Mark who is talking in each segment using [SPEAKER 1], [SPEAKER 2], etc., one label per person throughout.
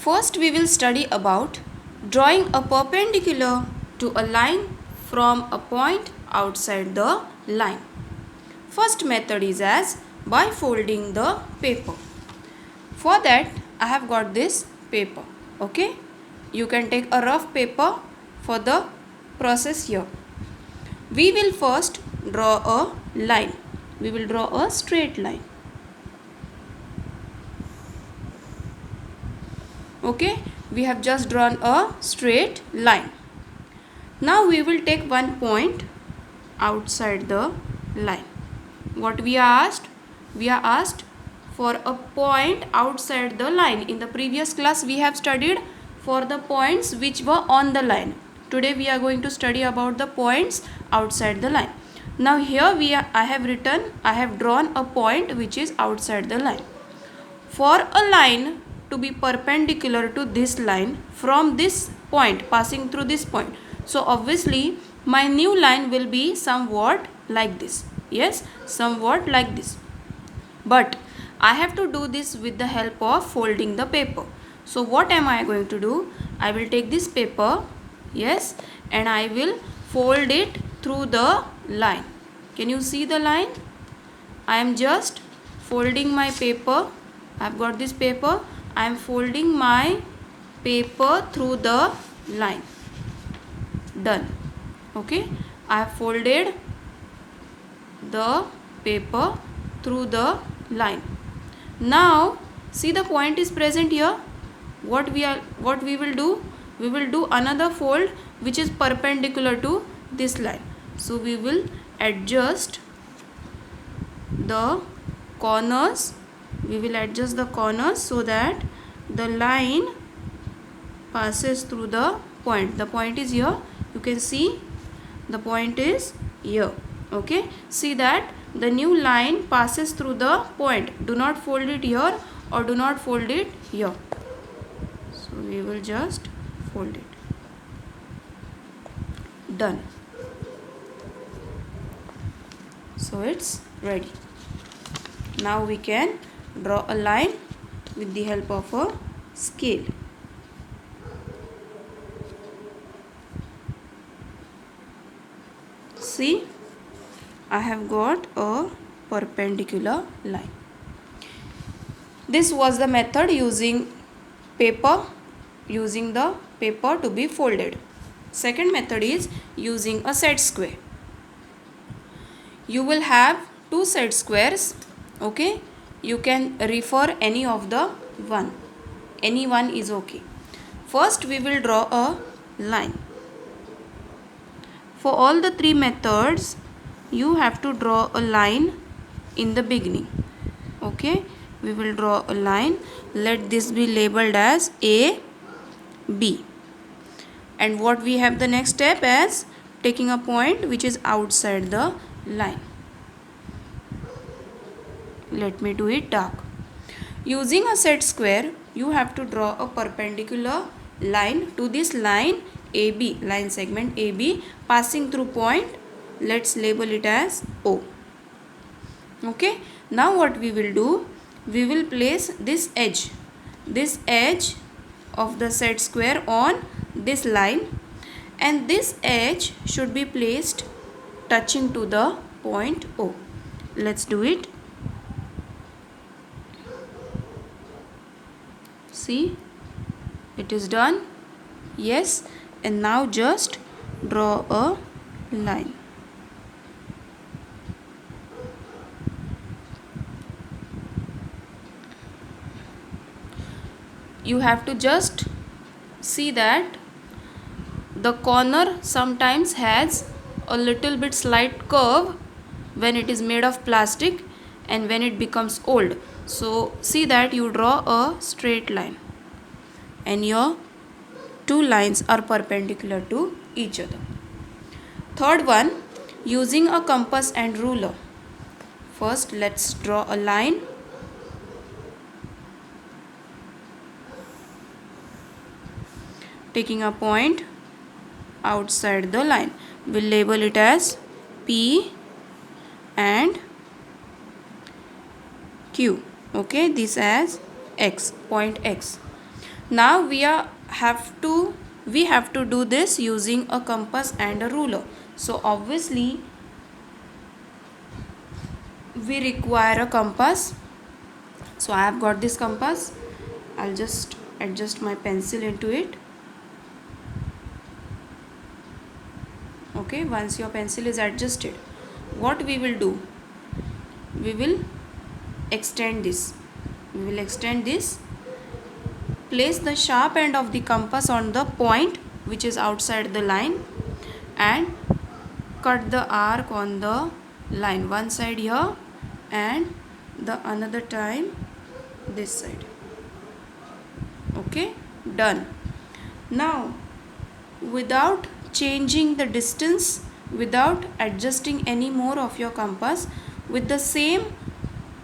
[SPEAKER 1] First we will study about drawing a perpendicular to a line from a point outside the line. First method is as by folding the paper. For that I have got this paper. Okay, you can take a rough paper for the process here. We will first draw a line. We will draw a straight line. Okay, we have just drawn a straight line. Now we will take one point outside the line. What we are asked? We are asked for a point outside the line. In the previous class we have studied for the points which were on the line. Today we are going to study about the points outside the line. Now here I have drawn a point which is outside the line. For a line to be perpendicular to this line from this point, passing through this point, so obviously my new line will be somewhat like this. Yes, somewhat like this. But I have to do this with the help of folding the paper. So what am I going to do? I will take this paper, yes, and I will fold it through the line. Can you see the line? I am just folding my paper. I have got this paper. I am folding my paper through the line. Done. Okay, I have folded the paper through the line. Now see, the point is present here. What we will do? We will do another fold which is perpendicular to this line. So we will adjust the corners. We will adjust the corners so that the line passes through the point. The point is here. You can see the point is here. Okay, see that the new line passes through the point. Do not fold it here or do not fold it here. So we will just fold it. Done. So it's ready. Now we can draw a line with the help of a scale. See, I have got a perpendicular line. This was the method using paper, using the paper to be folded. Second method is using a set square. You will have two set squares. Okay, you can refer any of the one. Any one is okay. First we will draw a line. For all the three methods you have to draw a line in the beginning. Okay, we will draw a line. Let this be labeled as A, B. And what we have the next step as taking a point which is outside the line. Let me do it dark. Using a set square, you have to draw a perpendicular line to this line AB, line segment AB, passing through point. Let's label it as O. Okay, now what we will do? We will place this edge of the set square on this line, and this edge should be placed touching to the point O. Let's do it. See, it is done. Yes, and now just draw a line. You have to just see that the corner sometimes has a little bit slight curve when it is made of plastic and when it becomes old. So see that you draw a straight line and your two lines are perpendicular to each other. Third one, using a compass and ruler. First let's draw a line. Taking a point outside the line. We'll label it as P and Q. Okay, this as X, point X. Now we have to do this using a compass and a ruler. So obviously we require a compass. So I have got this compass. I'll just adjust my pencil into it. Okay, once your pencil is adjusted, what we will do, we will extend this. Place the sharp end of the compass on the point which is outside the line and cut the arc on the line, one side here and the another time this side. Okay, done. Now without changing the distance, without adjusting any more of your compass, with the same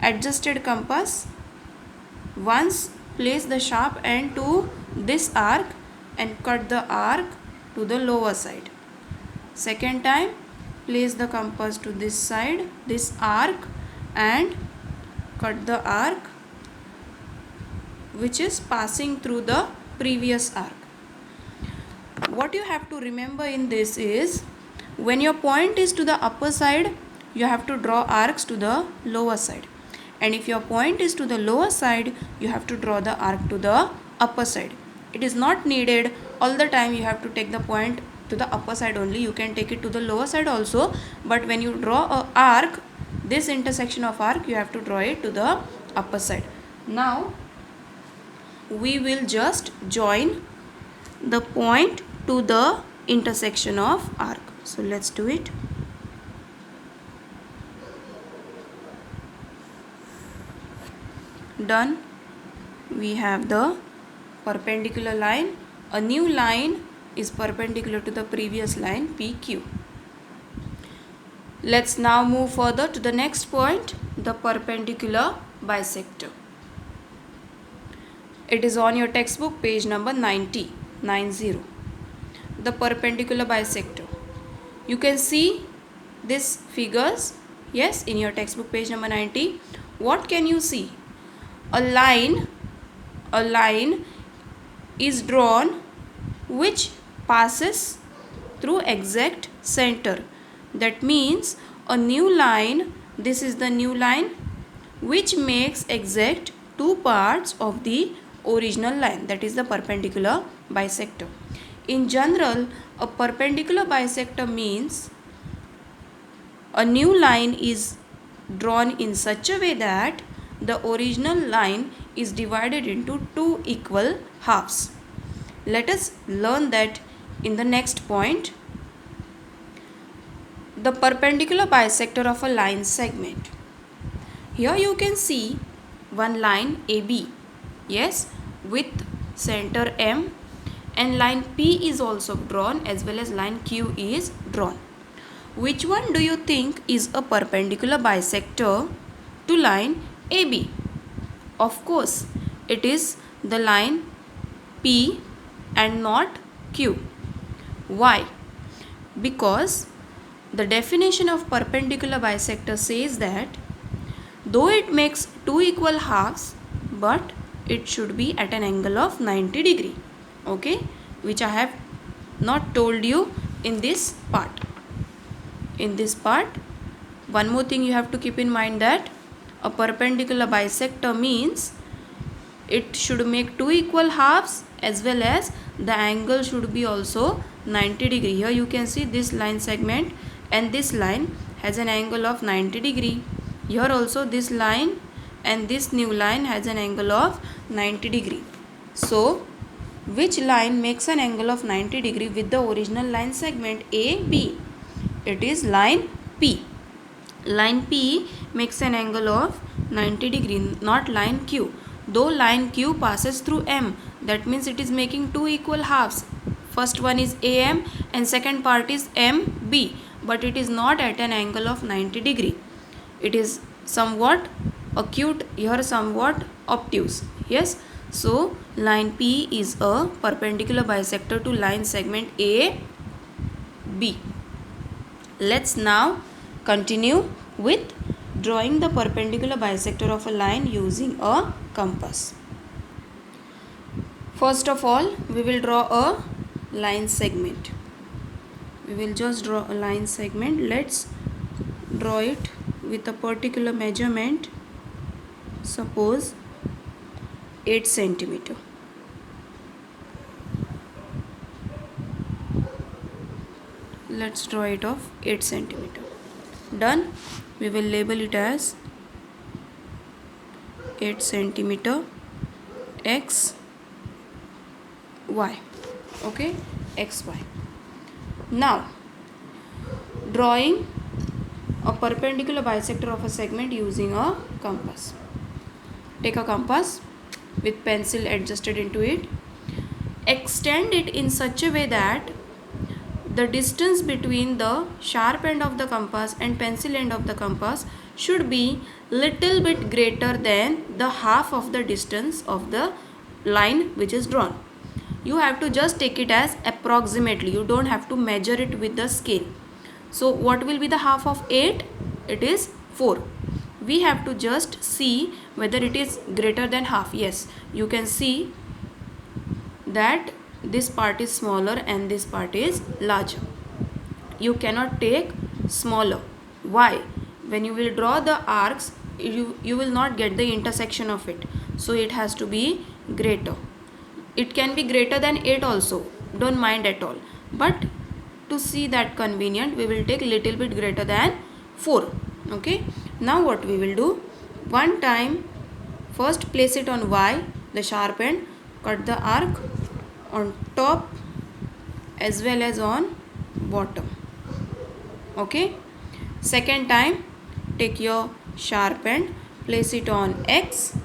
[SPEAKER 1] adjusted compass, once place the sharp end to this arc and cut the arc to the lower side. Second time, place the compass to this side, this arc, and cut the arc which is passing through the previous arc. What you have to remember in this is, when your point is to the upper side, you have to draw arcs to the lower side, and if your point is to the lower side, you have to draw the arc to the upper side. It is not needed all the time you have to take the point to the upper side only. You can take it to the lower side also, but when you draw a arc, this intersection of arc, you have to draw it to the upper side. Now we will just join the point to the intersection of arc. So let's do it. Done. We have the perpendicular line. A new line is perpendicular to the previous line PQ. Let's now move further to the next point, the perpendicular bisector. It is on your textbook, page number 90. The perpendicular bisector. You can see these figures, yes, in your textbook, page number 90. What can you see? A line is drawn which passes through exact center. That means a new line, this is the new line which makes exact two parts of the original line, that is the perpendicular bisector. In general, a perpendicular bisector means a new line is drawn in such a way that the original line is divided into two equal halves. Let us learn that in the next point. The perpendicular bisector of a line segment. Here you can see one line AB, yes, with center M, and line P is also drawn as well as line Q is drawn. Which one do you think is a perpendicular bisector to line AB? Of course, it is the line P and not Q. Why? Because the definition of perpendicular bisector says that though it makes two equal halves, but it should be at an angle of 90 degree. Okay, which I have not told you in this part. In this part, one more thing you have to keep in mind, that a perpendicular bisector means it should make two equal halves as well as the angle should be also 90 degree. Here you can see this line segment and this line has an angle of 90 degree. Here also this line and this new line has an angle of 90 degree. So which line makes an angle of 90 degree with the original line segment AB? It is line P. Line P makes an angle of 90 degree, not line Q. Though line Q passes through M, that means it is making two equal halves. First one is AM and second part is MB, but it is not at an angle of 90 degree. It is somewhat acute, here somewhat obtuse. Yes, so line P is a perpendicular bisector to line segment AB. Let's now continue with drawing the perpendicular bisector of a line using a compass. First of all, we will draw a line segment. We will just draw a line segment. Let's draw it with a particular measurement, suppose 8 centimeter. Let's draw it of 8 centimeter. Done. We will label it as 8 centimeter x y. Okay, x y. Now drawing a perpendicular bisector of a segment using a compass. Take a compass with pencil adjusted into it. Extend it in such a way that the distance between the sharp end of the compass and pencil end of the compass should be little bit greater than the half of the distance of the line which is drawn. You have to just take it as approximately. You don't have to measure it with the scale. So what will be the half of 8? It is 4. We have to just see whether it is greater than half. Yes, you can see that this part is smaller and this part is larger. You cannot take smaller. Why? When you will draw the arcs, you will not get the intersection of it. So it has to be greater. It can be greater than 8 also. Don't mind at all. But to see that convenient, we will take little bit greater than 4. Okay. Now what we will do? One time, first place it on Y, the sharp end. Cut the arc on top as well as on bottom. Okay. Second time, take your sharp end, place it on X,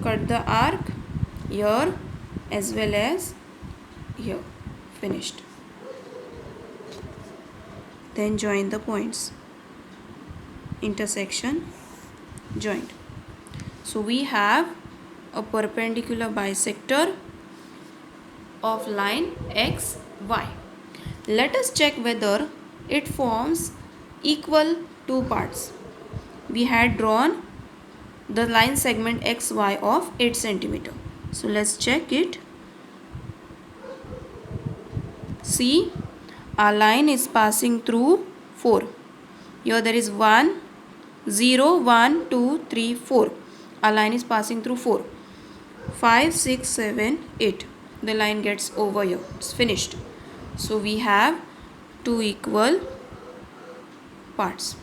[SPEAKER 1] cut the arc here as well as here. Finished. Then join the points. Intersection joined. So we have a perpendicular bisector of line X, Y. Let us check whether it forms equal two parts. We had drawn the line segment XY of 8 centimeter. So let's check it. See, our line is passing through 4. Here there is 1, 0, 1, 2, 3, 4. Our line is passing through 4. 5, 6, 7, 8. The line gets over here. It's finished. So we have two equal parts.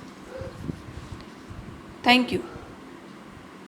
[SPEAKER 1] Thank you.